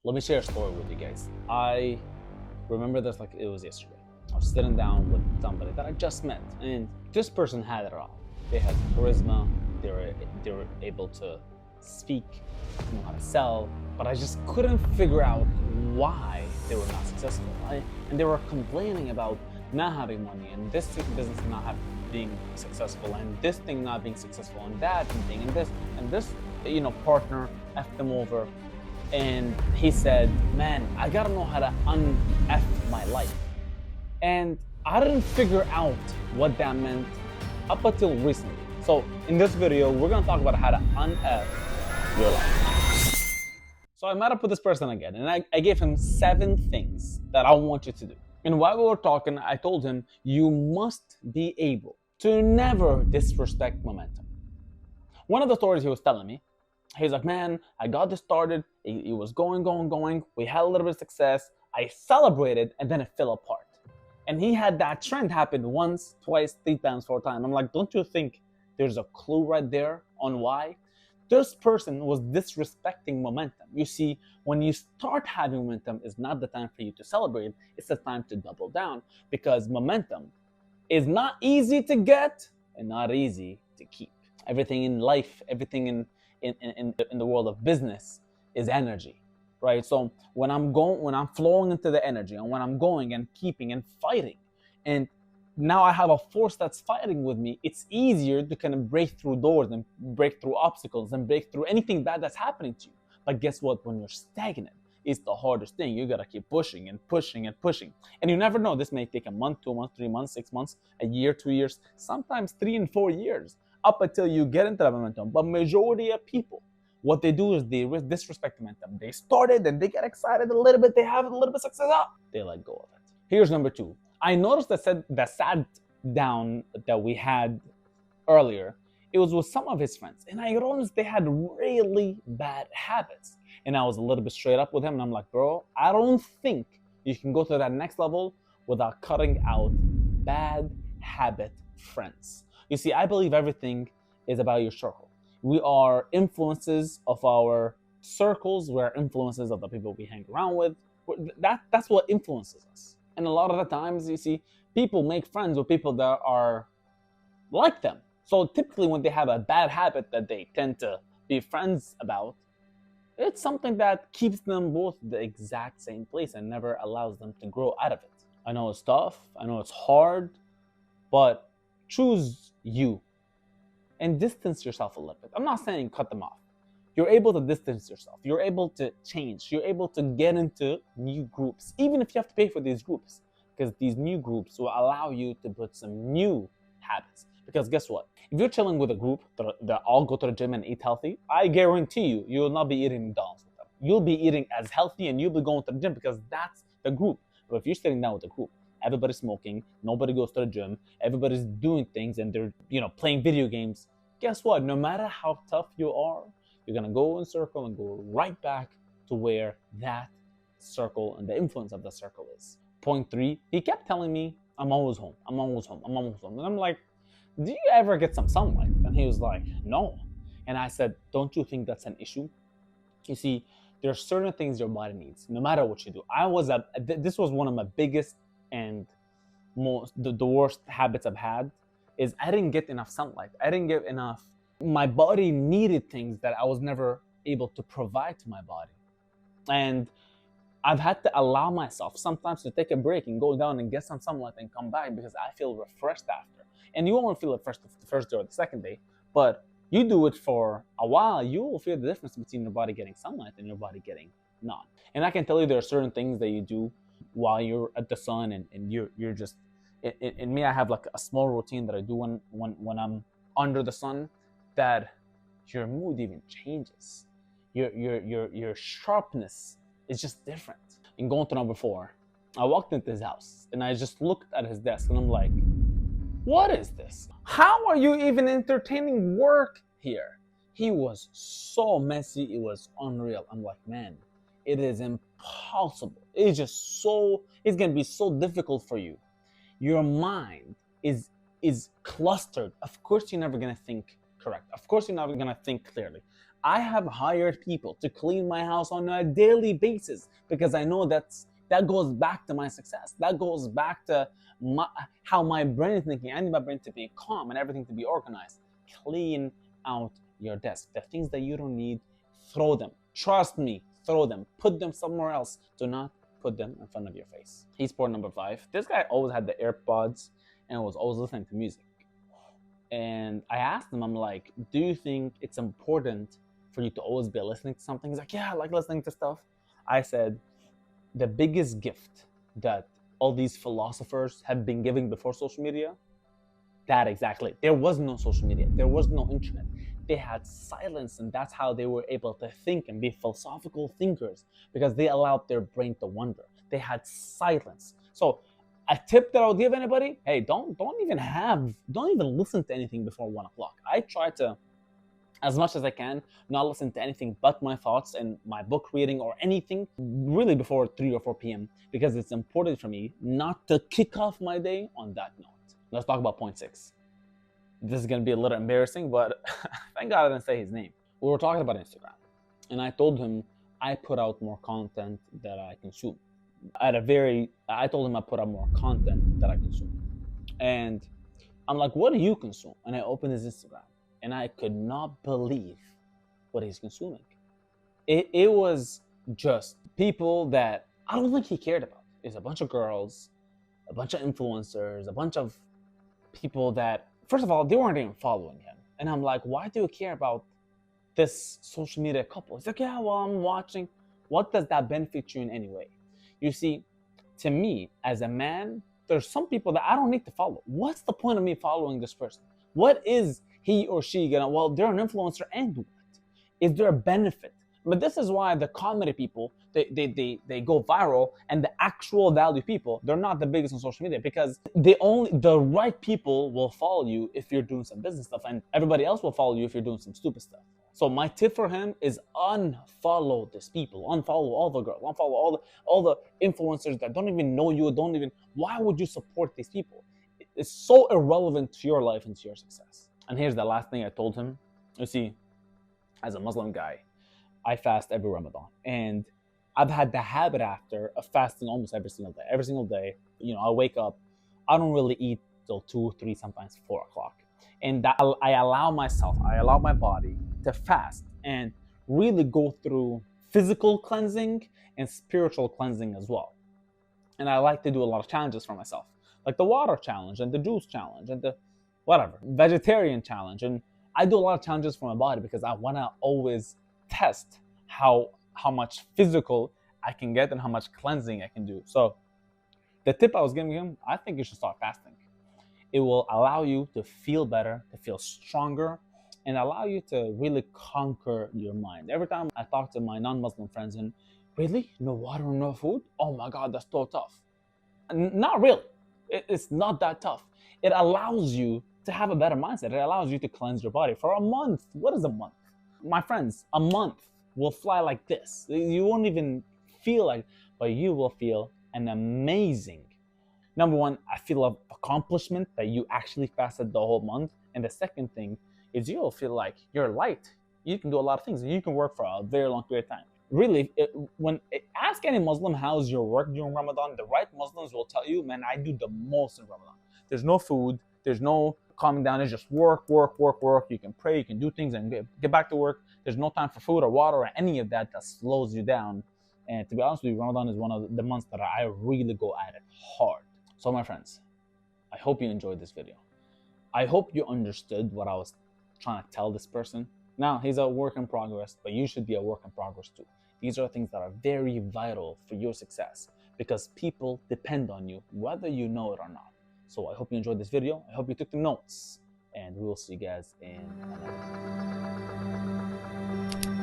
Let me share a story with you guys. I remember this like it was yesterday. I was sitting down with somebody that I just met, and this person had it all. They had charisma. They were able to speak, know how to sell, but I just couldn't figure out why they were not successful. And they were complaining about not having money, and this business not being successful, and this thing not being successful, and that thing, and this, partner effed them over. And he said, man, I gotta know how to un-F my life. And I didn't figure out what that meant up until recently. So in this video, we're gonna talk about how to un-F your life. So I met up with this person again, and I gave him 7 things that I want you to do. And while we were talking, I told him, you must be able to never disrespect momentum. One of the stories he was telling me, he's like, man, I got this started. It was going. We had a little bit of success. I celebrated, and then it fell apart. And he had that trend happen once, twice, 3 times, 4 times. I'm like, don't you think there's a clue right there on why? This person was disrespecting momentum. You see, when you start having momentum, it's not the time for you to celebrate. It's the time to double down, because momentum is not easy to get and not easy to keep. Everything in life, everything in the world of business is energy, right? So when I'm flowing into the energy, and when I'm going and keeping and fighting, and now I have a force that's fighting with me, it's easier to kind of break through doors and break through obstacles and break through anything bad that's happening to you. But guess what? When you're stagnant, it's the hardest thing. You gotta keep pushing and pushing and pushing. And you never know, this may take a month, 2 months, 3 months, 6 months, a year, 2 years, sometimes 3 and 4 years, up until you get into that momentum. But majority of people, what they do is they disrespect momentum. They started and they get excited a little bit, they have a little bit of success, they let go of it. Here's number 2. I noticed that sat down that we had earlier, it was with some of his friends, and I noticed they had really bad habits. And I was a little bit straight up with him, and I'm like, bro, I don't think you can go to that next level without cutting out bad habit friends. You see, I believe everything is about your circle. We are influences of our circles. We're influences of the people we hang around with. That's what influences us. And a lot of the times, you see, people make friends with people that are like them. So typically when they have a bad habit that they tend to be friends about, it's something that keeps them both the exact same place and never allows them to grow out of it. I know it's tough, I know it's hard, but choose you and distance yourself a little bit. I'm not saying cut them off. You're able to distance yourself. You're able to change. You're able to get into new groups, even if you have to pay for these groups, because these new groups will allow you to put some new habits. Because guess what? If you're chilling with a group that all go to the gym and eat healthy, I guarantee you will not be eating McDonald's with them. You'll be eating as healthy and you'll be going to the gym because that's the group. But if you're sitting down with a group, everybody's smoking, nobody goes to the gym, everybody's doing things and they're playing video games, guess what? No matter how tough you are, you're gonna go in circle and go right back to where that circle and the influence of the circle is. Point 3, he kept telling me, I'm always home. And I'm like, do you ever get some sunlight? And he was like, no. And I said, don't you think that's an issue? You see, there are certain things your body needs, no matter what you do. This was one of my biggest and the worst habits I've had, is I didn't get enough sunlight. I didn't get enough. My body needed things that I was never able to provide to my body. And I've had to allow myself sometimes to take a break and go down and get some sunlight and come back, because I feel refreshed after. And you won't feel it the first day or the second day, but you do it for a while, you will feel the difference between your body getting sunlight and your body getting none. And I can tell you there are certain things that you do while you're at the sun and you're just, in me, I have like a small routine that I do when I'm under the sun, that your mood even changes. Your sharpness is just different. And going to number 4, I walked into his house and I just looked at his desk and I'm like, what is this? How are you even entertaining work here? He was so messy, it was unreal. I'm like, man, it is impossible. It's gonna be so difficult for you. Your mind is clustered. Of course you're never gonna think correct. Of course you're never gonna think clearly. I have hired people to clean my house on a daily basis because I know that goes back to my success. That goes back to how my brain is thinking. I need my brain to be calm and everything to be organized. Clean out your desk. The things that you don't need, throw them. Trust me, throw them. Put them somewhere else. Do not put them in front of your face. He's sport number 5. This guy always had the AirPods and was always listening to music. And I asked him, I'm like, do you think it's important for you to always be listening to something? He's like, yeah, I like listening to stuff. I said, the biggest gift that all these philosophers have been giving before social media, that exactly. There was no social media. There was no internet. They had silence, and that's how they were able to think and be philosophical thinkers, because they allowed their brain to wander. They had silence. So a tip that I would give anybody, hey, don't even listen to anything before 1 o'clock. I try to, as much as I can, not listen to anything but my thoughts and my book reading or anything really before 3 or 4 p.m. because it's important for me not to kick off my day on that note. Let's talk about point 6. This is going to be a little embarrassing, but thank God I didn't say his name. We were talking about Instagram, and I told him I put out more content that I consume. I told him I put out more content that I consume. And I'm like, what do you consume? And I opened his Instagram, and I could not believe what he's consuming. It was just people that I don't think he cared about. It's a bunch of girls, a bunch of influencers, a bunch of people that, first of all, they weren't even following him. And I'm like, why do you care about this social media couple? He's like, yeah, well, I'm watching. What does that benefit you in any way? You see, to me, as a man, there's some people that I don't need to follow. What's the point of me following this person? What is he or she gonna, well, they're an influencer, and what? Is there a benefit? But this is why the comedy people, they go viral, and the actual value people, they're not the biggest on social media, because the right people will follow you if you're doing some business stuff, and everybody else will follow you if you're doing some stupid stuff. So my tip for him is unfollow these people, unfollow all the girls, unfollow all the influencers that don't even know you, why would you support these people? It's so irrelevant to your life and to your success. And here's the last thing I told him. You see, as a Muslim guy, I fast every Ramadan, and I've had the habit after of fasting almost every single day. Every single day, I wake up, I don't really eat till 2, 3, sometimes 4 o'clock. And that I allow my body to fast and really go through physical cleansing and spiritual cleansing as well. And I like to do a lot of challenges for myself, like the water challenge and the juice challenge and the vegetarian challenge. And I do a lot of challenges for my body because I want to always test how much physical I can get and how much cleansing I can do. So the tip I was giving him, I think you should start fasting. It will allow you to feel better, to feel stronger, and allow you to really conquer your mind. Every time I talk to my non-Muslim friends, and really, no water, no food? Oh my God, that's so tough. Not really. It's not that tough. It allows you to have a better mindset. It allows you to cleanse your body for a month. What is a month? My friends, a month will fly like this. You won't even feel like, but you will feel an amazing. Number one, I feel of accomplishment that you actually fasted the whole month. And the second thing is you'll feel like you're light. You can do a lot of things. You can work for a very long period of time. Really, ask any Muslim how's your work during Ramadan. The right Muslims will tell you, man, I do the most in Ramadan. There's no food. There's no calming down. It's just work, work, work, work. You can pray. You can do things and get back to work. There's no time for food or water or any of that slows you down. And to be honest with you, Ramadan is one of the months that I really go at it hard. So my friends, I hope you enjoyed this video. I hope you understood what I was trying to tell this person. Now, he's a work in progress, but you should be a work in progress too. These are things that are very vital for your success because people depend on you, whether you know it or not. So I hope you enjoyed this video. I hope you took the notes, and we will see you guys in another video.